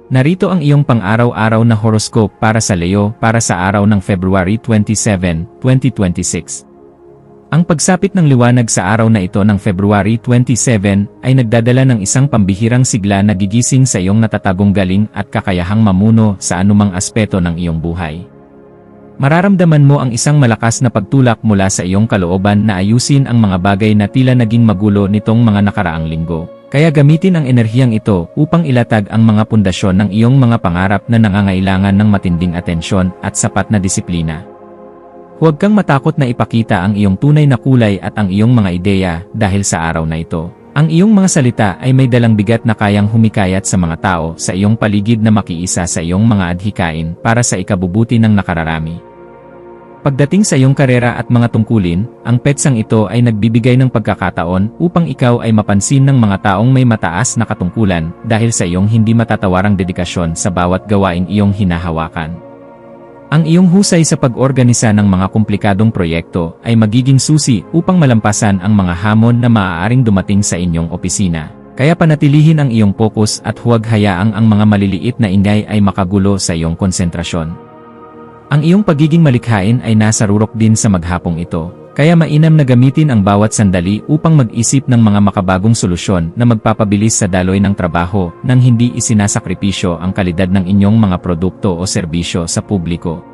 Narito ang iyong pang-araw-araw na horoscope para sa Leo para sa araw ng February 27, 2026. Ang pagsapit ng liwanag sa araw na ito ng February 27 ay nagdadala ng isang pambihirang sigla na gigising sa iyong natatagong galing at kakayahang mamuno sa anumang aspeto ng iyong buhay. Mararamdaman mo ang isang malakas na pagtulak mula sa iyong kalooban na ayusin ang mga bagay na tila naging magulo nitong mga nakaraang linggo. Kaya gamitin ang enerhiyang ito upang ilatag ang mga pundasyon ng iyong mga pangarap na nangangailangan ng matinding atensyon at sapat na disiplina. Huwag kang matakot na ipakita ang iyong tunay na kulay at ang iyong mga ideya dahil sa araw na ito. Ang iyong mga salita ay may dalang bigat na kayang humikayat sa mga tao sa iyong paligid na makiisa sa iyong mga adhikain para sa ikabubuti ng nakararami. Pagdating sa iyong karera at mga tungkulin, ang petsang ito ay nagbibigay ng pagkakataon upang ikaw ay mapansin ng mga taong may mataas na katungkulan dahil sa iyong hindi matatawarang dedikasyon sa bawat gawaing iyong hinahawakan. Ang iyong husay sa pag-organisa ng mga komplikadong proyekto ay magiging susi upang malampasan ang mga hamon na maaaring dumating sa inyong opisina. Kaya panatilihin ang iyong focus at huwag hayaang ang mga maliliit na ingay ay makagulo sa iyong konsentrasyon. Ang iyong pagiging malikhain ay nasa rurok din sa maghapong ito, kaya mainam na gamitin ang bawat sandali upang mag-isip ng mga makabagong solusyon na magpapabilis sa daloy ng trabaho nang hindi isinasakripisyo ang kalidad ng inyong mga produkto o serbisyo sa publiko.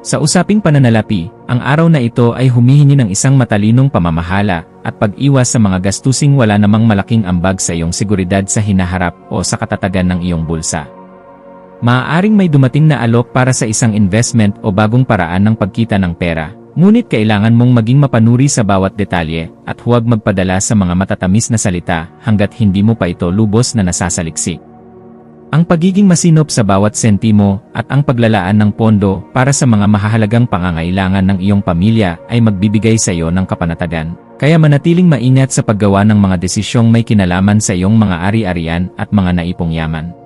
Sa usaping pananalapi, ang araw na ito ay humihingi ng isang matalinong pamamahala at pag-iwas sa mga gastusing wala namang malaking ambag sa iyong seguridad sa hinaharap o sa katatagan ng iyong bulsa. Maaaring may dumating na alok para sa isang investment o bagong paraan ng pagkita ng pera, ngunit kailangan mong maging mapanuri sa bawat detalye at huwag magpadala sa mga matatamis na salita hanggat hindi mo pa ito lubos na nasasaliksik. Ang pagiging masinop sa bawat sentimo at ang paglalaan ng pondo para sa mga mahahalagang pangangailangan ng iyong pamilya ay magbibigay sa iyo ng kapanatagan. Kaya manatiling maingat sa paggawa ng mga desisyong may kinalaman sa iyong mga ari-arian at mga naipong yaman.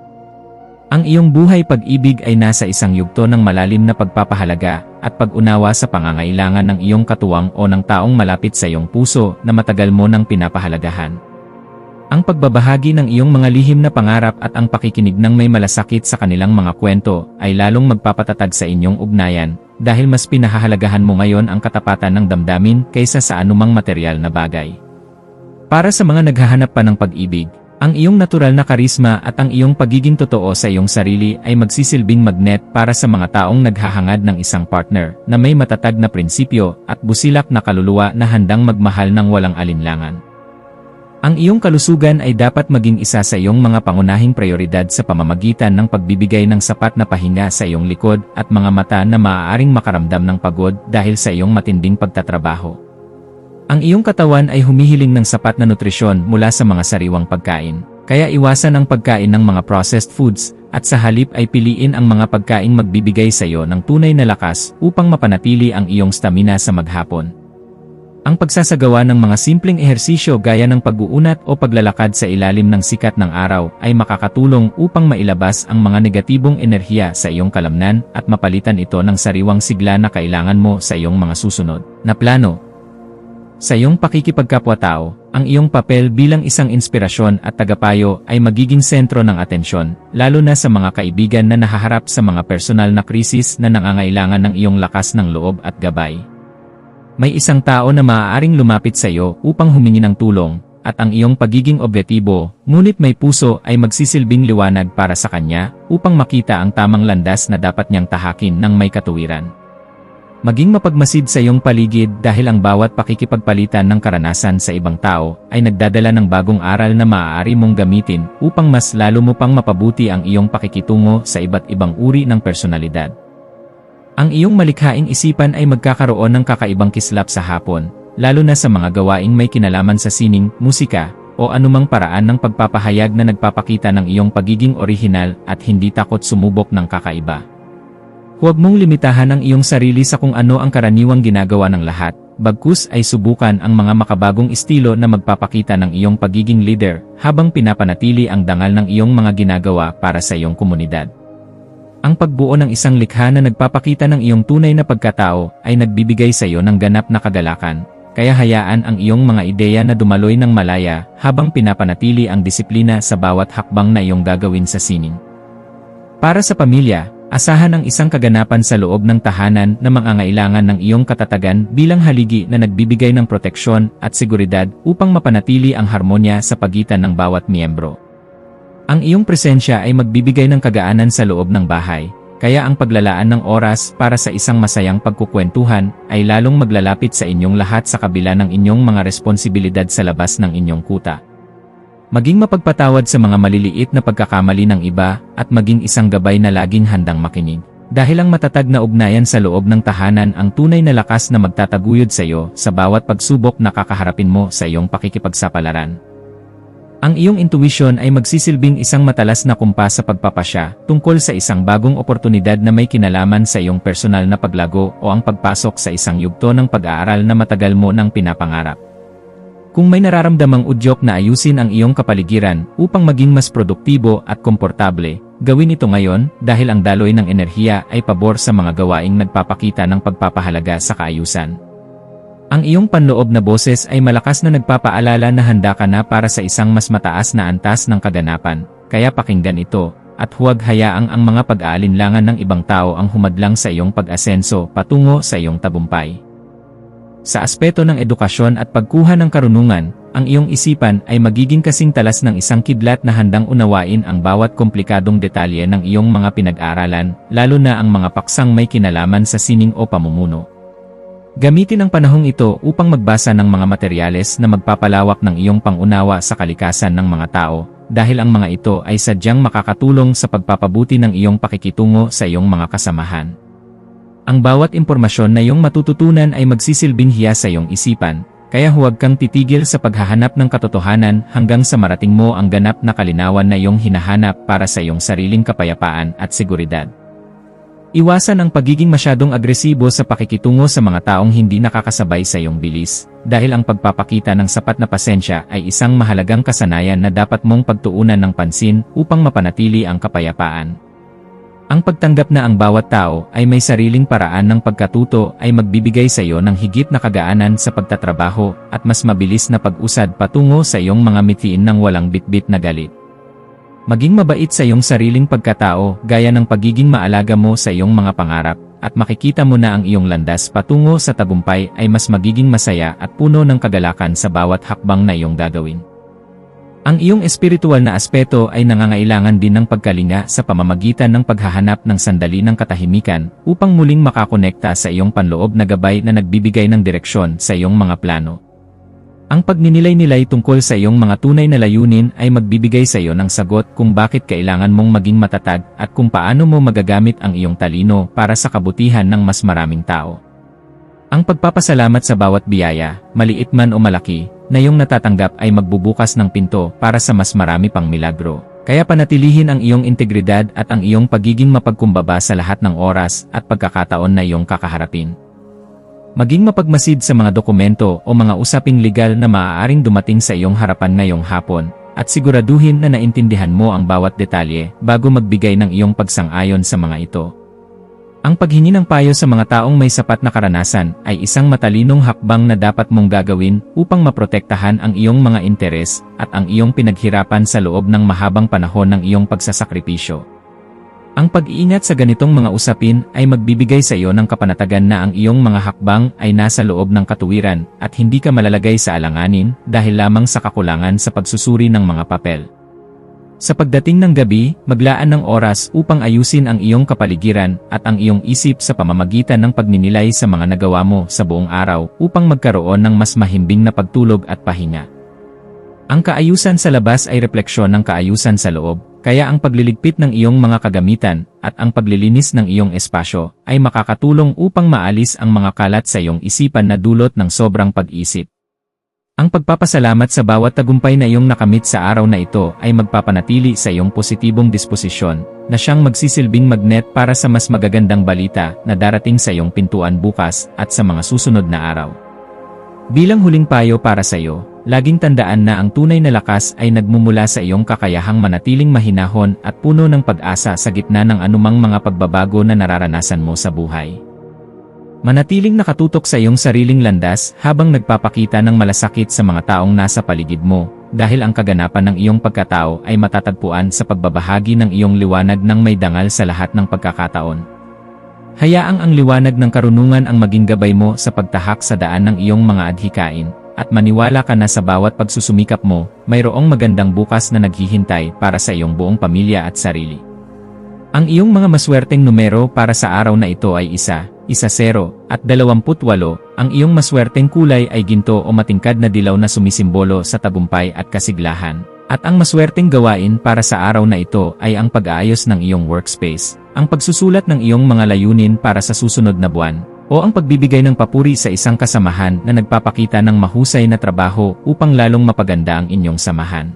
Ang iyong buhay pag-ibig ay nasa isang yugto ng malalim na pagpapahalaga at pag-unawa sa pangangailangan ng iyong katuwang o ng taong malapit sa iyong puso na matagal mo nang pinapahalagahan. Ang pagbabahagi ng iyong mga lihim na pangarap at ang pakikinig ng may malasakit sa kanilang mga kwento ay lalong magpapatatag sa inyong ugnayan dahil mas pinahahalagahan mo ngayon ang katapatan ng damdamin kaysa sa anumang material na bagay. Para sa mga naghahanap pa ng pag-ibig, ang iyong natural na karisma at ang iyong pagiging totoo sa iyong sarili ay magsisilbing magnet para sa mga taong naghahangad ng isang partner na may matatag na prinsipyo at busilak na kaluluwa na handang magmahal ng walang alinlangan. Ang iyong kalusugan ay dapat maging isa sa iyong mga pangunahing prioridad sa pamamagitan ng pagbibigay ng sapat na pahinga sa iyong likod at mga mata na maaaring makaramdam ng pagod dahil sa iyong matinding pagtatrabaho. Ang iyong katawan ay humihiling ng sapat na nutrisyon mula sa mga sariwang pagkain, kaya iwasan ang pagkain ng mga processed foods, at sa halip ay piliin ang mga pagkaing magbibigay sa iyo ng tunay na lakas upang mapanatili ang iyong stamina sa maghapon. Ang pagsasagawa ng mga simpleng ehersisyo gaya ng pag-uunat o paglalakad sa ilalim ng sikat ng araw ay makakatulong upang mailabas ang mga negatibong enerhiya sa iyong kalamnan at mapalitan ito ng sariwang sigla na kailangan mo sa iyong mga susunod na plano. Sa iyong pakikipagkapwa-tao, ang iyong papel bilang isang inspirasyon at tagapayo ay magiging sentro ng atensyon, lalo na sa mga kaibigan na nahaharap sa mga personal na krisis na nangangailangan ng iyong lakas ng loob at gabay. May isang tao na maaaring lumapit sa iyo upang humingi ng tulong, at ang iyong pagiging objektibo, ngunit may puso ay magsisilbing liwanag para sa kanya upang makita ang tamang landas na dapat niyang tahakin ng may katuwiran. Maging mapagmasid sa iyong paligid dahil ang bawat pakikipagpalitan ng karanasan sa ibang tao ay nagdadala ng bagong aral na maaari mong gamitin upang mas lalo mo pang mapabuti ang iyong pakikitungo sa iba't ibang uri ng personalidad. Ang iyong malikhaing isipan ay magkakaroon ng kakaibang kislap sa hapon, lalo na sa mga gawaing may kinalaman sa sining, musika, o anumang paraan ng pagpapahayag na nagpapakita ng iyong pagiging orihinal at hindi takot sumubok ng kakaiba. Huwag mong limitahan ang iyong sarili sa kung ano ang karaniwang ginagawa ng lahat, bagkus ay subukan ang mga makabagong estilo na magpapakita ng iyong pagiging leader habang pinapanatili ang dangal ng iyong mga ginagawa para sa iyong komunidad. Ang pagbuo ng isang likha na nagpapakita ng iyong tunay na pagkatao ay nagbibigay sa iyo ng ganap na kagalakan, kaya hayaan ang iyong mga ideya na dumaloy ng malaya habang pinapanatili ang disiplina sa bawat hakbang na iyong gagawin sa sining. Para sa pamilya, asahan ang isang kaganapan sa loob ng tahanan na mangangailangan ng iyong katatagan bilang haligi na nagbibigay ng proteksyon at seguridad upang mapanatili ang harmonya sa pagitan ng bawat miyembro. Ang iyong presensya ay magbibigay ng kagaanan sa loob ng bahay, kaya ang paglalaan ng oras para sa isang masayang pagkukwentuhan ay lalong maglalapit sa inyong lahat sa kabila ng inyong mga responsibilidad sa labas ng inyong kuta. Maging mapagpatawad sa mga maliliit na pagkakamali ng iba at maging isang gabay na laging handang makinig. Dahil ang matatag na ugnayan sa loob ng tahanan ang tunay na lakas na magtataguyod sa iyo sa bawat pagsubok na kakaharapin mo sa iyong pakikipagsapalaran. Ang iyong intuition ay magsisilbing isang matalas na kumpas sa pagpapasya tungkol sa isang bagong oportunidad na may kinalaman sa iyong personal na paglago o ang pagpasok sa isang yugto ng pag-aaral na matagal mo nang pinapangarap. Kung may nararamdamang udyok na ayusin ang iyong kapaligiran upang maging mas produktibo at komportable, gawin ito ngayon dahil ang daloy ng enerhiya ay pabor sa mga gawaing nagpapakita ng pagpapahalaga sa kaayusan. Ang iyong panloob na boses ay malakas na nagpapaalala na handa ka na para sa isang mas mataas na antas ng kaganapan, kaya pakinggan ito, at huwag hayaang ang mga pag-aalinlangan ng ibang tao ang humadlang sa iyong pag-asenso patungo sa iyong tagumpay. Sa aspeto ng edukasyon at pagkuha ng karunungan, ang iyong isipan ay magiging kasing talas ng isang kidlat na handang unawain ang bawat komplikadong detalye ng iyong mga pinag-aralan, lalo na ang mga paksang may kinalaman sa sining o pamumuno. Gamitin ang panahong ito upang magbasa ng mga materyales na magpapalawak ng iyong pangunawa sa kalikasan ng mga tao, dahil ang mga ito ay sadyang makakatulong sa pagpapabuti ng iyong pakikitungo sa iyong mga kasamahan. Ang bawat impormasyon na iyong matututunan ay magsisilbing hiya sa iyong isipan, kaya huwag kang titigil sa paghahanap ng katotohanan hanggang sa marating mo ang ganap na kalinawan na iyong hinahanap para sa iyong sariling kapayapaan at seguridad. Iwasan ang pagiging masyadong agresibo sa pakikitungo sa mga taong hindi nakakasabay sa iyong bilis, dahil ang pagpapakita ng sapat na pasensya ay isang mahalagang kasanayan na dapat mong pagtuunan ng pansin upang mapanatili ang kapayapaan. Ang pagtanggap na ang bawat tao ay may sariling paraan ng pagkatuto ay magbibigay sa iyo ng higit na kagaanan sa pagtatrabaho at mas mabilis na pag-usad patungo sa iyong mga mithiin ng walang bitbit na galit. Maging mabait sa iyong sariling pagkatao gaya ng pagiging maalaga mo sa iyong mga pangarap, at makikita mo na ang iyong landas patungo sa tagumpay ay mas magiging masaya at puno ng kagalakan sa bawat hakbang na iyong gagawin. Ang iyong espiritual na aspeto ay nangangailangan din ng pagkalinga sa pamamagitan ng paghahanap ng sandali ng katahimikan upang muling makakonekta sa iyong panloob na gabay na nagbibigay ng direksyon sa iyong mga plano. Ang pagninilay-nilay tungkol sa iyong mga tunay na layunin ay magbibigay sa iyo ng sagot kung bakit kailangan mong maging matatag at kung paano mo magagamit ang iyong talino para sa kabutihan ng mas maraming tao. Ang pagpapasalamat sa bawat biyaya, maliit man o malaki, na iyong natatanggap ay magbubukas ng pinto para sa mas marami pang milagro. Kaya panatilihin ang iyong integridad at ang iyong pagiging mapagkumbaba sa lahat ng oras at pagkakataon na iyong kakaharapin. Maging mapagmasid sa mga dokumento o mga usaping legal na maaaring dumating sa iyong harapan ngayong hapon, at siguraduhin na naintindihan mo ang bawat detalye bago magbigay ng iyong pagsang-ayon sa mga ito. Ang paghingi ng payo sa mga taong may sapat na karanasan ay isang matalinong hakbang na dapat mong gagawin upang maprotektahan ang iyong mga interes at ang iyong pinaghirapan sa loob ng mahabang panahon ng iyong pagsasakripisyo. Ang pag-iingat sa ganitong mga usapin ay magbibigay sa iyo ng kapanatagan na ang iyong mga hakbang ay nasa loob ng katuwiran at hindi ka malalagay sa alanganin dahil lamang sa kakulangan sa pagsusuri ng mga papel. Sa pagdating ng gabi, maglaan ng oras upang ayusin ang iyong kapaligiran at ang iyong isip sa pamamagitan ng pagninilay sa mga nagawa mo sa buong araw upang magkaroon ng mas mahimbing na pagtulog at pahinga. Ang kaayusan sa labas ay refleksyon ng kaayusan sa loob, kaya ang pagliligpit ng iyong mga kagamitan at ang paglilinis ng iyong espasyo ay makakatulong upang maalis ang mga kalat sa iyong isipan na dulot ng sobrang pag-isip. Ang pagpapasalamat sa bawat tagumpay na iyong nakamit sa araw na ito ay magpapanatili sa iyong positibong disposisyon na siyang magsisilbing magnet para sa mas magagandang balita na darating sa iyong pintuan bukas at sa mga susunod na araw. Bilang huling payo para sa iyo, laging tandaan na ang tunay na lakas ay nagmumula sa iyong kakayahang manatiling mahinahon at puno ng pag-asa sa gitna ng anumang mga pagbabago na nararanasan mo sa buhay. Manatiling nakatutok sa iyong sariling landas habang nagpapakita ng malasakit sa mga taong nasa paligid mo, dahil ang kaganapan ng iyong pagkatao ay matatagpuan sa pagbabahagi ng iyong liwanag ng may dangal sa lahat ng pagkakataon. Hayaang ang liwanag ng karunungan ang maging gabay mo sa pagtahak sa daan ng iyong mga adhikain, at maniwala ka na sa bawat pagsusumikap mo, mayroong magandang bukas na naghihintay para sa iyong buong pamilya at sarili. Ang iyong mga maswerteng numero para sa araw na ito ay 1, 10, at 28. Ang iyong maswerteng kulay ay ginto o matingkad na dilaw na sumisimbolo sa tagumpay at kasiglahan. At ang maswerteng gawain para sa araw na ito ay ang pag-aayos ng iyong workspace, ang pagsusulat ng iyong mga layunin para sa susunod na buwan, o ang pagbibigay ng papuri sa isang kasamahan na nagpapakita ng mahusay na trabaho upang lalong mapaganda ang inyong samahan.